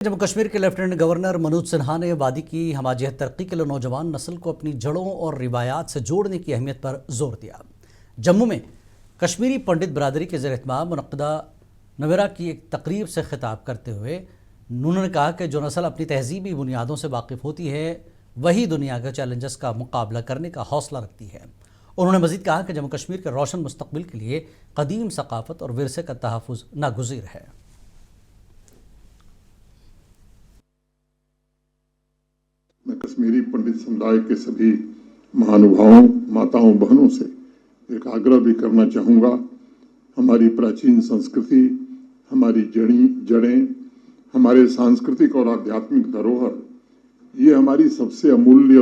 जम्मू कश्मीर के lieutenant governor Manoj Sinha ने वादी की हमाजियत तरक्की के लिए नौजवान नस्ल को अपनी जड़ों और रिवायात से जोड़ने की अहमियत पर जोर दिया। जम्मू में कश्मीरी पंडित बरादरी के ज़ेर-ए-इत्माम मुनक़्क़दा नवेरा की एक तकरीब से खिताब करते हुए उन्होंने कहा कि जो नस्ल अपनी तहजीबी बुनियादों से वाकिफ़ होती है वही दुनिया के चैलेंजेस का मुकाबला करने का हौसला रखती है। उन्होंने मज़ीद कहा कि जम्मू कश्मीर के रोशन मुस्तक़बिल के लिए क़दीम सक़ाफ़त और विरसे का तहफ़्फ़ुज़ नागुज़ीर है। मैं कश्मीरी पंडित समुदाय के सभी महानुभावों, माताओं, बहनों से एक आग्रह भी करना चाहूँगा। हमारी प्राचीन संस्कृति, हमारी जड़ें, हमारे सांस्कृतिक और आध्यात्मिक धरोहर, ये हमारी सबसे अमूल्य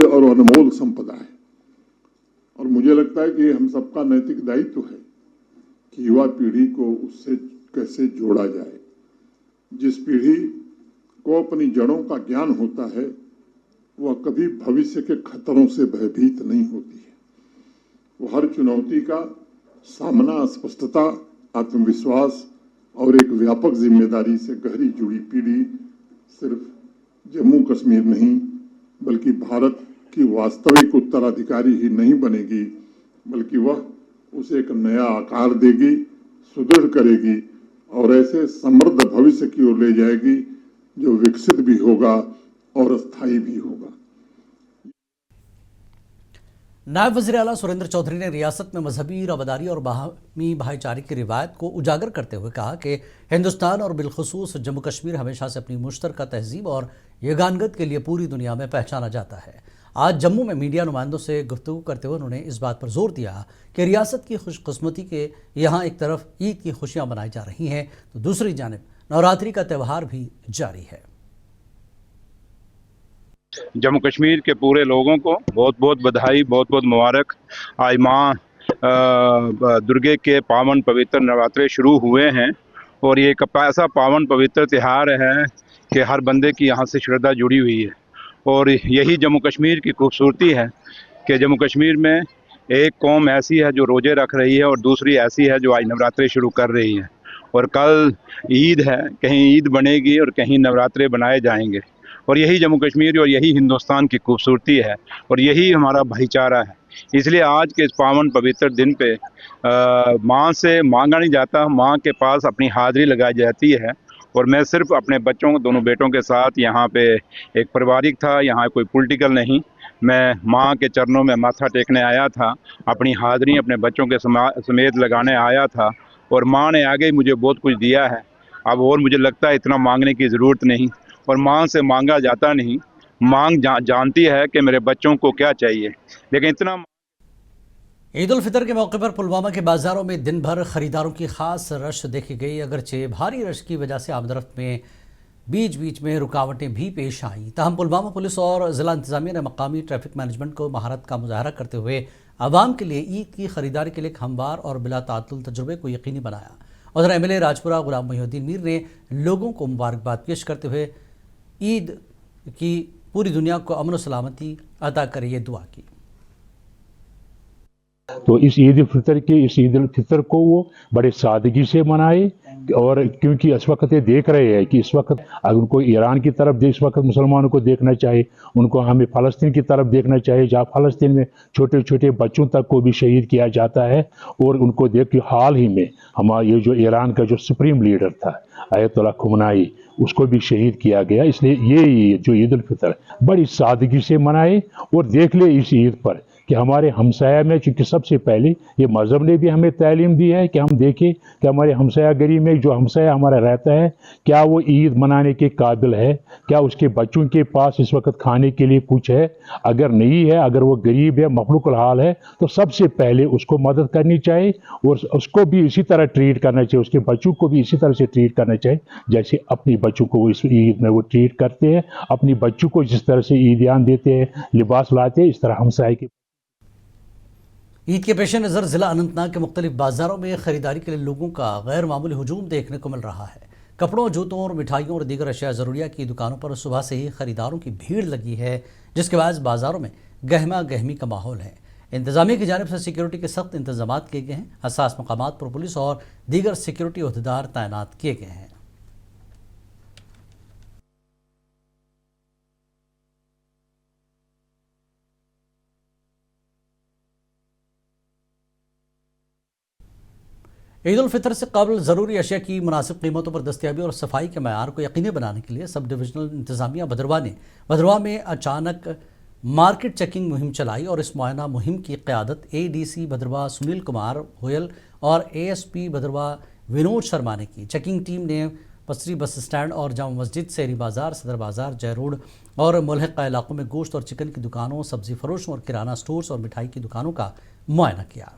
और अनमोल संपदा है। और मुझे लगता है कि हम सबका नैतिक दायित्व है कि युवा पीढ़ी को उससे कैसे जोड़ा जाए। जिस पीढ़ी को अपनी जड़ों का ज्ञान होता है वह कभी भविष्य के खतरों से भयभीत नहीं होती है। वो हर चुनौती का सामना स्पष्टता, आत्मविश्वास और एक व्यापक जिम्मेदारी से गहरी जुड़ी पीढ़ी सिर्फ जम्मू कश्मीर नहीं बल्कि भारत की वास्तविक उत्तराधिकारी ही नहीं बनेगी, बल्कि वह उसे एक नया आकार देगी, सुदृढ़ करेगी और ऐसे समृद्ध भविष्य की ओर ले जाएगी जो विकसित भी होगा और स्थायी भी होगा। नायब वज़ीर आला सुरेंद्र चौधरी ने रियासत में मजहबी रवादारी और बाहमी भाईचारे की रिवायत को उजागर करते हुए कहा कि हिंदुस्तान और बिलखुसूस जम्मू कश्मीर हमेशा से अपनी मुश्तरका तहजीब और यगानगत के लिए पूरी दुनिया में पहचाना जाता है। आज जम्मू में मीडिया नुमाइंदों से गुफ्तगू करते हुए उन्होंने इस बात पर जोर दिया कि रियासत की खुशकिस्मती के यहाँ एक तरफ ईद की खुशियाँ मनाई जा रही हैं तो दूसरी जानिब नवरात्रि का त्यौहार भी जारी है। जम्मू कश्मीर के पूरे लोगों को बहुत बहुत बधाई, बहुत बहुत मुबारक। आज माँ दुर्गे के पावन पवित्र नवरात्रे शुरू हुए हैं और ये एक ऐसा पावन पवित्र त्यौहार है कि हर बंदे की यहाँ से श्रद्धा जुड़ी हुई है। और यही जम्मू कश्मीर की खूबसूरती है कि जम्मू कश्मीर में एक कौम ऐसी है जो रोज़े रख रही है और दूसरी ऐसी है जो आज नवरात्रे शुरू कर रही है। और कल ईद है, कहीं ईद बनेगी और कहीं नवरात्रे बनाए जाएंगे। और यही जम्मू कश्मीर और यही हिंदुस्तान की खूबसूरती है और यही हमारा भाईचारा है। इसलिए आज के इस पावन पवित्र दिन पे माँ से मांगा नहीं जाता, माँ के पास अपनी हाज़िरी लगाई जाती है। और मैं सिर्फ अपने बच्चों, दोनों बेटों के साथ यहाँ पे एक पारिवारिक था, यहाँ कोई पॉलिटिकल नहीं, मैं माँ के चरणों में माथा टेकने आया था, अपनी हाज़िरी अपने बच्चों के समेत लगाने आया था। और माँ ने आगे मुझे बहुत कुछ दिया है। अब और मुझे लगता है इतना मांगने की ज़रूरत नहीं और माँ से मांगा जाता नहीं, मांग जानती है कि मेरे बच्चों को क्या चाहिए। लेकिन इतना ईद उल फितर के मौके पर पुलवामा के बाज़ारों में दिन भर ख़रीदारों की खास रश देखी गई। अगरचे भारी रश की वजह से आमदरफ्त में बीच बीच में रुकावटें भी पेश आईं, ताहम पुलवामा पुलिस और ज़िला इंतज़ामिया ने मकामी ट्रैफिक मैनेजमेंट को महारत का मुजाहरा करते हुए आवाम के लिए ईद की खरीदारी के लिए हमवार और बिला तातुल तजुर्बे को यकीनी बनाया। उधर MLA राजपुरा गुलाम मोहिउद्दीन मीर ने लोगों को मुबारकबाद पेश करते हुए ईद की पूरी दुनिया को अमन और सलामती अता करे ये दुआ की। तो इस ईद उल फितर को वो बड़े सादगी से मनाए। और क्योंकि इस वक्त ये देख रहे हैं कि इस वक्त अगर उनको ईरान की तरफ इस वक्त मुसलमानों को देखना चाहिए, उनको हमें फ़लस्तीन की तरफ देखना चाहिए जहाँ फ़लस्तीन में छोटे छोटे बच्चों तक को भी शहीद किया जाता है। और उनको देख के हाल ही में हमारा ये जो ईरान का जो सुप्रीम लीडर था आयतुल्लाह खुमनाई, उसको भी शहीद किया गया। इसलिए ये जो ईद उल फितर बड़ी सादगी से मनाए और देख ले इस ईद पर कि हमारे हमसाया में, चूँकि सबसे पहले ये मज़हब ने भी हमें तालीम दी है कि हम देखें कि हमारे हमसाया गरी में जो हमसाया हमारा रहता है क्या वो ईद मनाने के काबिल है, क्या उसके बच्चों के पास इस वक्त खाने के लिए कुछ है। अगर नहीं है, अगर वो गरीब है, मखलूकुल हाल है, तो सबसे पहले उसको मदद करनी चाहिए और उसको भी इसी तरह ट्रीट करना चाहिए, उसके बच्चों को भी इसी तरह से ट्रीट करना चाहिए जैसे अपनी बच्चों को इस ईद में वो ट्रीट करते हैं। अपनी बच्चों को जिस तरह से ईदियान देते हैं, लिबास लाते हैं, इस तरह हमसाया के ईद के पेश नज़र ज़िला अनंतनाग के मुख्तलिफ बाज़ारों में ख़रीदारी के लिए लोगों का गैर मामूली हुजूम देखने को मिल रहा है। कपड़ों, जूतों और मिठाइयों और दीगर अशिया ज़रूरिया की दुकानों पर सुबह से ही ख़रीदारों की भीड़ लगी है, जिसके बाद बाज़ारों में गहमा गहमी का माहौल है। इंतजामिया की जानिब से सिक्योरिटी के सख्त इंतजाम किए गए हैं। हसास मकामात पर पुलिस और दीगर सिक्योरिटी अहदेदार तैनात किए गए हैं। ईद उल फितर से कबल ज़रूरी अशिया की मुनासिब कीमतों पर दस्तियाबी और सफाई के मयार को यकीनी बनाने के लिए सब डिविजनल इंतज़ामिया भदरवा ने भदरवा में अचानक मार्केट चेकिंग मुहिम चलाई और इस मुआयना मुहिम की क़यादत ADC भदरवा सुनील कुमार गोयल और ASP भदरवा विनोद शर्मा ने की। चेकिंग टीम ने पसरी बस स्टैंड और जामा मस्जिद, शेरी बाज़ार, सदर बाज़ार, जय रोड और मुल्हिका इलाकों में गोश्त और चिकन की दुकानों, सब्ज़ी फरोशों और किराना स्टोर्स और मिठाई की दुकानों का मुआयना किया।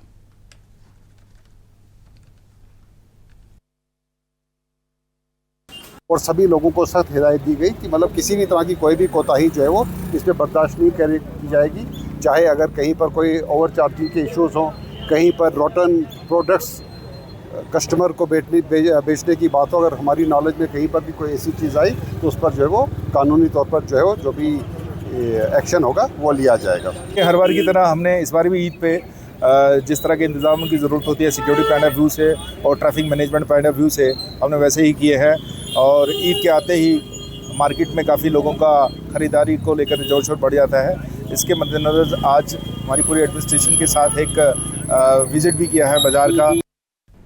और सभी लोगों को सख्त हिदायत दी गई कि मतलब किसी भी तरह की कोई भी कोताही जो है वो इसमें बर्दाश्त नहीं की जाएगी। चाहे अगर कहीं पर कोई ओवर चार्जिंग के इश्यूज़ हों, कहीं पर रोटन प्रोडक्ट्स कस्टमर को बेचने की बात हो, अगर हमारी नॉलेज में कहीं पर भी कोई ऐसी चीज़ आई तो उस पर जो है वो कानूनी तौर पर जो है वो जो भी एक्शन होगा वो लिया जाएगा। हर बार की तरह हमने इस बार भी ईद पे जिस तरह के इंतजामों की ज़रूरत होती है सिक्योरिटी पॉइंट ऑफ व्यू से और traffic management point of view से हमने वैसे ही किए हैं। और ईद के आते ही मार्केट में काफ़ी लोगों का ख़रीदारी को लेकर जोर शोर बढ़ जाता है। इसके मद्देनज़र आज हमारी पूरी एडमिनिस्ट्रेशन के साथ एक विज़िट भी किया है बाज़ार का।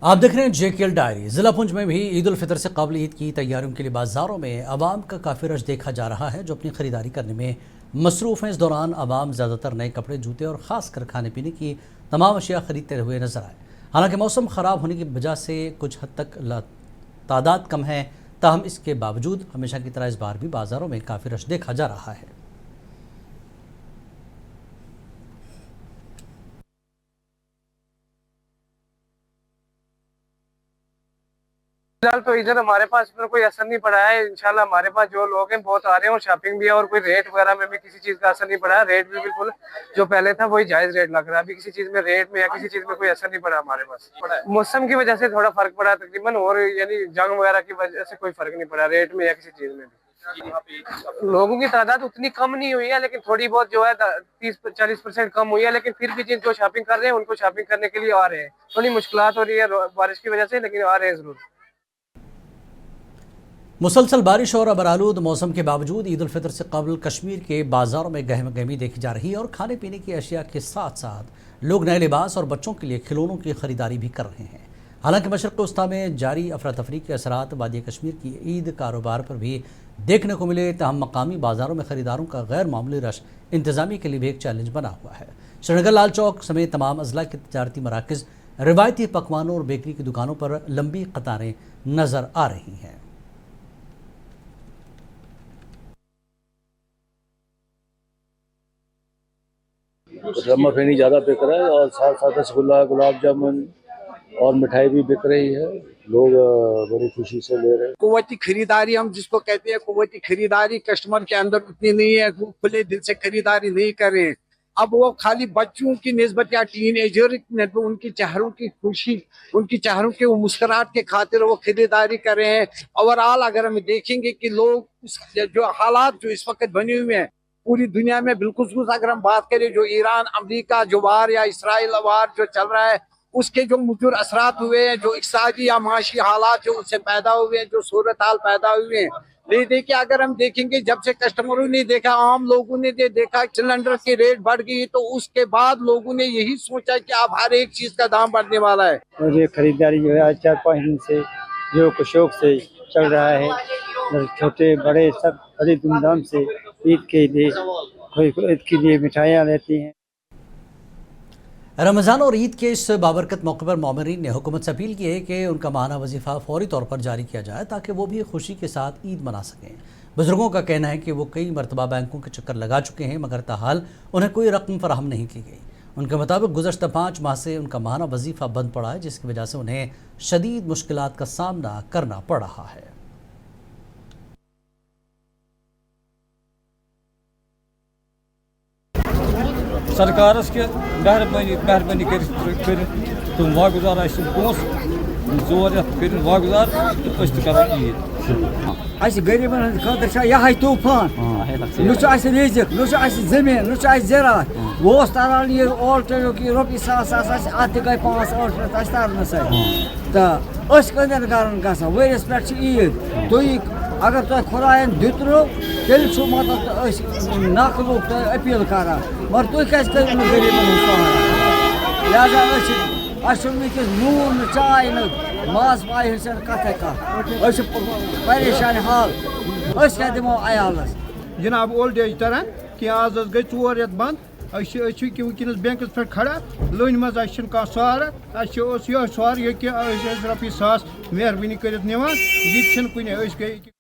आप देख रहे हैं JKL डायरी। ज़िला पुंछ में भी ईद उल फितर से कबल ईद की तैयारियों के लिए बाज़ारों में आवाम का काफ़ी रश देखा जा रहा है जो अपनी ख़रीदारी करने में मसरूफ़ हैं। इस दौरान आवाम ज़्यादातर नए कपड़े, जूते और ख़ासकर खाने पीने की तमाम अशिया ख़रीदते हुए नजर आए। हालांकि मौसम ख़राब होने की वजह से कुछ हद तक तादाद कम है, ताहम इसके बावजूद हमेशा की तरह इस बार भी बाज़ारों में काफ़ी रश देखा जा रहा है। फिलहाल तो इधर हमारे पास पर कोई असर नहीं पड़ा है। इंशाल्लाह हमारे पास जो लोग हैं बहुत आ रहे हैं और शॉपिंग भी है और कोई रेट वगैरह में भी किसी चीज़ का असर नहीं पड़ा है। रेट भी बिल्कुल जो पहले था वही जायज़ रेट लग रहा है। अभी किसी चीज़ में रेट में या किसी चीज़ में कोई असर नहीं पड़ा हमारे पास। मौसम की वजह से थोड़ा फर्क पड़ा तकरीबन, और यानी जंग वगैरह की वजह से कोई फर्क नहीं पड़ा रेट में या किसी चीज़ में भी। लोगों की तादाद उतनी कम नहीं हुई है, लेकिन थोड़ी बहुत जो है 30-40% कम हुई है। लेकिन फिर भी जो शॉपिंग कर रहे हैं उनको शॉपिंग करने के लिए आ रहे हैं। थोड़ी मुश्किलात हो रही है बारिश की वजह से, लेकिन आ रहे हैं ज़रूर। मुसलसल बारिश और अबरालूद मौसम के बावजूद ईद उल फितर से कबल कश्मीर के बाज़ारों में गहमा गहमी देखी जा रही है और खाने पीने की अशिया के साथ साथ लोग नए लिबास और बच्चों के लिए खिलौनों की खरीदारी भी कर रहे हैं। हालांकि मशरक़ वस्ता में जारी अफरा तफरी के असरात वादी कश्मीर की ईद कारोबार पर भी देखने को मिले, तहम मकामी बाज़ारों में ख़रीदारों का गैर मामूली रश इंतज़ामी के लिए भी एक चैलेंज बना हुआ है। श्रीनगर लाल चौक समेत तमाम अजला के तजारती मराकज़, रिवायती पकवानों और बेकरी की दुकानों पर लंबी कतारें नज़र आ रही हैं। रम्मा फेनी ज़्यादा बिक रहा है और साथ साथ रसगुल्ला, गुलाब जामुन और मिठाई भी बिक रही है। लोग बड़ी खुशी से ले रहे हैं। कुव्वती खरीदारी हम जिसको कहते हैं, कुव्वती खरीदारी कस्टमर के अंदर उतनी नहीं है, वो खुले दिल से खरीदारी नहीं कर रहे हैं। अब वो खाली बच्चों की निस्बत या टीनेजर उनकी चेहरों की खुशी, उनकी चेहरों के वो मुस्कुराहट के खातिर वो खरीदारी कर रहे हैं। ओवरऑल अगर हम देखेंगे कि लोग जो हालात जो इस वक्त बने हुए हैं पूरी दुनिया में, बिल्कुल अगर हम बात करें जो ईरान अमेरिका जो वार या इसराइल वार जो चल रहा है उसके जो मुजर असरात हुए हैं, जो इक़्तिसादी या माशी हालात जो उससे पैदा हुए हैं, जो सूरत हाल पैदा हुए हैं, ले देखिए अगर हम देखेंगे जब से कस्टमरों ने देखा, आम लोगों ने देखा सिलेंडर की रेट बढ़ गई, तो उसके बाद लोगों ने यही सोचा कि अब हर एक चीज का दाम बढ़ने वाला है। और ये खरीदारी जो है आज 4-5 दिन से जो शौक से चल रहा है, छोटे बड़े सब बड़ी धूमधाम से ईद के लिए मिठाइयाँ रहती हैं। रमज़ान और ईद के इस बाबरकत मौके पर मोमिनीन ने हुकूमत से अपील की है कि उनका माहाना वजीफ़ा फौरी तौर पर जारी किया जाए ताकि वो भी खुशी के साथ ईद मना सकें। बुजुर्गों का कहना है कि वो कई मरतबा बैंकों के चक्कर लगा चुके हैं मगर ताहाल उन्हें कोई रकम फराहम नहीं की गई। उनके मुताबिक गुज़श्ता 5 माह से उनका माहाना वजीफ़ा बंद पड़ा है, जिसकी वजह से उन्हें शदीद मुश्किलात का सामना करना पड़ रहा है। सरकार के मेहरबानी कर तुम वागुजार जोर कर वागुजार तो करो ईद गरीबन खतर यह तूफान न रिजिक न जमीन न ज़रात वो तरह ये ऑल्टो की रोपी 7,000 अत गई 5-8 तरन तो कदन कर वरिस पे ईद तुम अगर तुम खुदायन दितरो तेल मतलब नकलुक तो अपील करान मगर तुम क्या गरीबन सहारा लिहाजा वनकस नून चाय न माज पाए कथ परेशान हाल क्या दिमो अयालस जनाब ओल्ड एज तरह कि आज गई 4 रेत बंद वनकस बैंकस पे खड़ा लोन मज सार यह सार ये कि रपी 1,000 मेहरबानी कर निवान ये कुन गई